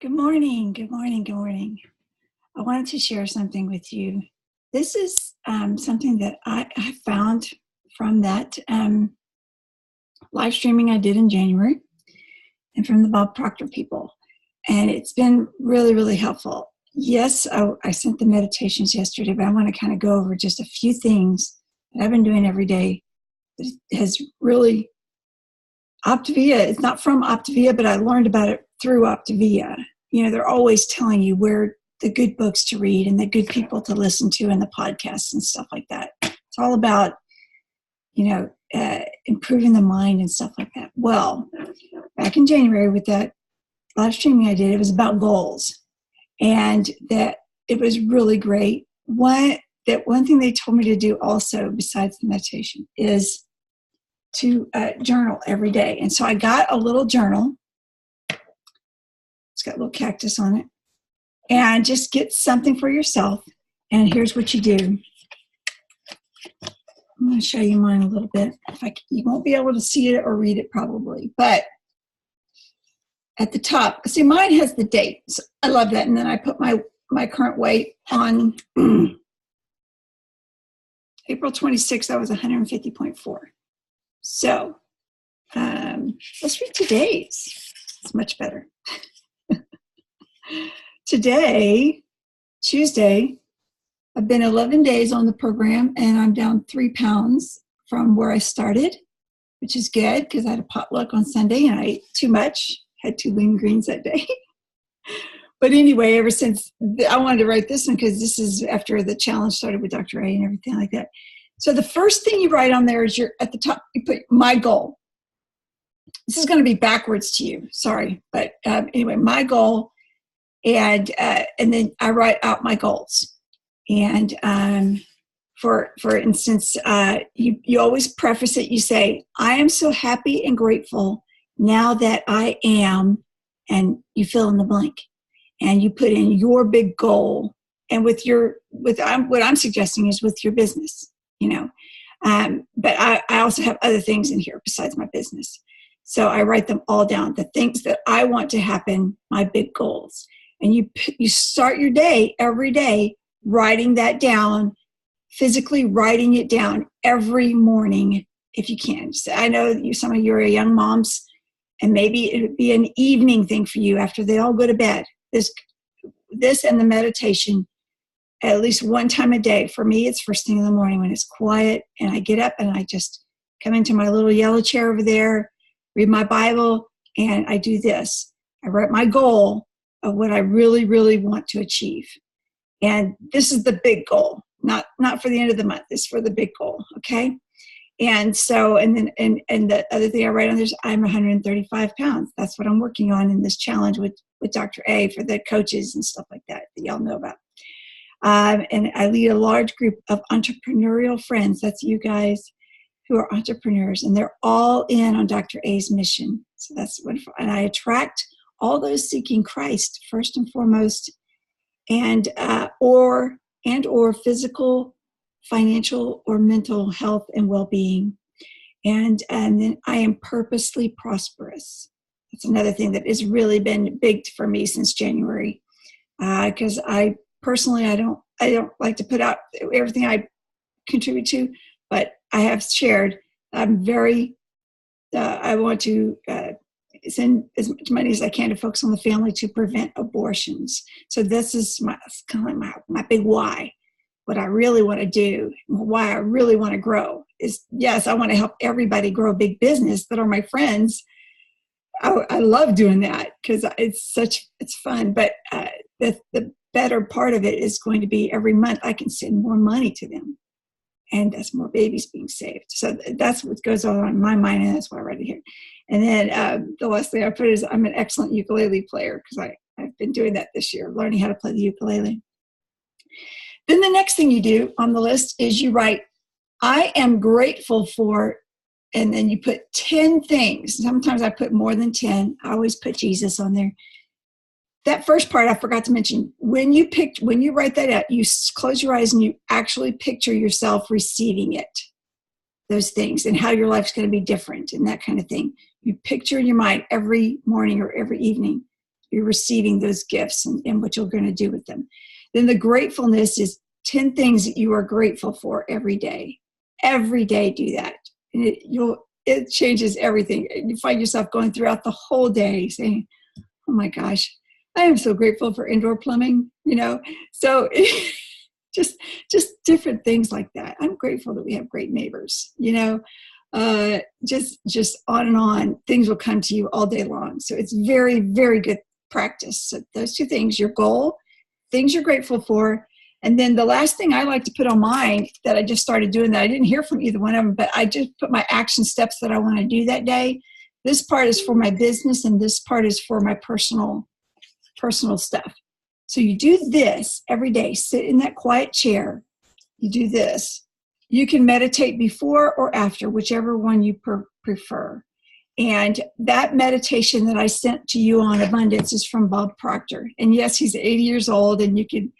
Good morning. Good morning. Good morning. I wanted to share something with you. This is something that I found from that live streaming I did in January and from the Bob Proctor people. And it's been really, really helpful. Yes, I sent the meditations yesterday, but I want to kind of go over just a few things that I've been doing every day that has really Optavia. It's not from Optavia, but I learned about it through Optavia. You know, they're always telling you where the good books to read and the good people to listen to and the podcasts and stuff like that. It's all about, improving the mind and stuff like that. Well, back in January with that live streaming I did, it was about goals. And that it was really great. One thing they told me to do also, besides the meditation, is to journal every day. And so I got a little journal. It's got a little cactus on it. And just get something for yourself. And here's what you do. I'm going to show you mine a little bit. You won't be able to see it or read it probably. But at the top, see, mine has the date. So I love that. And then I put my current weight on April 26th. I was 150.4. So let's read today's. It's much better. Today, Tuesday, I've been 11 days on the program and I'm down 3 pounds from where I started, which is good because I had a potluck on Sunday and I ate too much, had 2 lean greens that day. But anyway, ever since, I wanted to write this one because this is after the challenge started with Dr. A and everything like that. So the first thing you write on there is at the top, you put my goal. This is going to be backwards to you, sorry. But anyway, my goal. And then I write out my goals. And for instance, you always preface it. You say, I am so happy and grateful now that I am, and you fill in the blank. And you put in your big goal. And what I'm suggesting is with your business, But I also have other things in here besides my business. So I write them all down, the things that I want to happen, my big goals. And you start your day every day writing that down, physically writing it down every morning if you can. So I know some of you are young moms, and maybe it would be an evening thing for you after they all go to bed. This and the meditation at least one time a day. For me, it's first thing in the morning when it's quiet and I get up and I just come into my little yellow chair over there, read my Bible, and I do this. I write my goal of what I really, really want to achieve. And this is the big goal, not for the end of the month. It's for the big goal, okay? And so, and the other thing I write on this, I'm 135 pounds. That's what I'm working on in this challenge with Dr. A for the coaches and stuff like that y'all know about. And I lead a large group of entrepreneurial friends. That's you guys who are entrepreneurs, and they're all in on Dr. A's mission. So that's wonderful. And I attract all those seeking Christ first and foremost, and or physical, financial, or mental health and well-being. And then I am purposely prosperous. That's another thing that has really been big for me since January, because I personally I don't like to put out everything I contribute to, but I have shared. I'm very. I want to send as much money as I can to focus on the family to prevent abortions. So this is kind of like my big why. What I really want to do, why I really want to grow is, yes, I want to help everybody grow a big business that are my friends. I love doing that because it's fun. But the better part of it is going to be every month I can send more money to them. And that's more babies being saved. So that's what goes on in my mind, and that's why I write it here. And then the last thing I put is I'm an excellent ukulele player because I've been doing that this year, learning how to play the ukulele. Then the next thing you do on the list is you write, I am grateful for, and then you put 10 things. Sometimes I put more than 10. I always put Jesus on there. That first part I forgot to mention. When you write that out, you close your eyes and you actually picture yourself receiving it, those things, and how your life's going to be different and that kind of thing. You picture in your mind every morning or every evening you're receiving those gifts and what you're going to do with them. Then the gratefulness is 10 things that you are grateful for every day. Every day do that. And it changes everything. You find yourself going throughout the whole day saying, oh my gosh, I am so grateful for indoor plumbing, So just different things like that. I'm grateful that we have great neighbors, just on and on. Things will come to you all day long. So it's very, very good practice. So those two things, your goal, things you're grateful for. And then the last thing I like to put on mine that I just started doing that I didn't hear from either one of them, but I just put my action steps that I want to do that day. This part is for my business and this part is for my personal stuff. So you do this every day. Sit in that quiet chair. You do this. You can meditate before or after, whichever one you prefer. And that meditation that I sent to you on abundance is from Bob Proctor. And yes, he's 80 years old, and you can,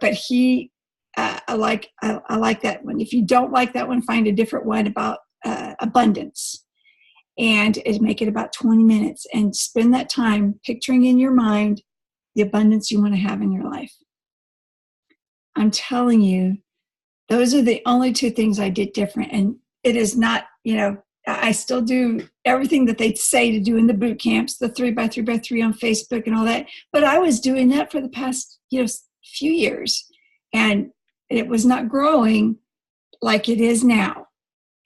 but he, I like that one. If you don't like that one, find a different one about abundance, and make it about 20 minutes, and spend that time picturing in your mind the abundance you want to have in your life. I'm telling you, those are the only two things I did different. And it is not, I still do everything that they say to do in the boot camps, the 3x3x3 on Facebook and all that. But I was doing that for the past, few years. And it was not growing like it is now.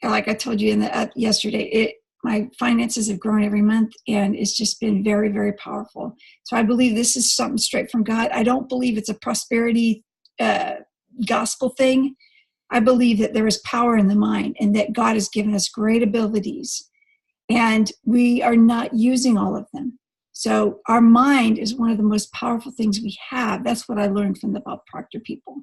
Like I told you yesterday, my finances have grown every month, and it's just been very, very powerful. So I believe this is something straight from God. I don't believe it's a prosperity gospel thing. I believe that there is power in the mind and that God has given us great abilities, and we are not using all of them. So our mind is one of the most powerful things we have. That's what I learned from the Bob Proctor people.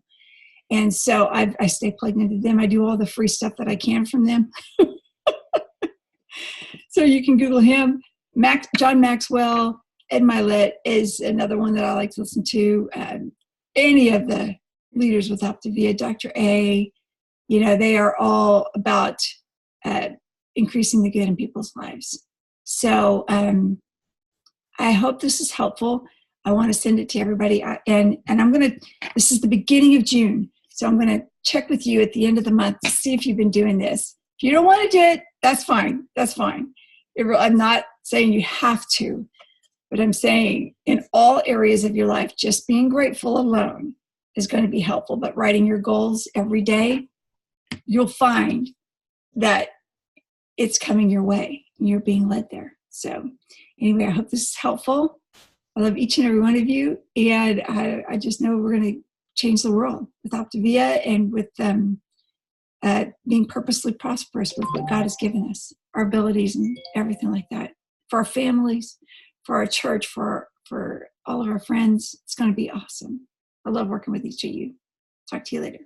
And so I stay plugged into them. I do all the free stuff that I can from them. So you can Google him. John Maxwell, Ed Mylett is another one that I like to listen to. Any of the leaders with Optavia, Dr. A, they are all about increasing the good in people's lives. So I hope this is helpful. I want to send it to everybody. And this is the beginning of June. So I'm going to check with you at the end of the month to see if you've been doing this. If you don't want to do it, that's fine. That's fine. I'm not saying you have to, but I'm saying in all areas of your life, just being grateful alone is going to be helpful. But writing your goals every day, you'll find that it's coming your way and you're being led there. So anyway, I hope this is helpful. I love each and every one of you. And I just know we're going to change the world with Optavia and with being purposely prosperous with what God has given us, our abilities and everything like that. For our families, for our church, for all of our friends, it's going to be awesome. I love working with each of you. Talk to you later.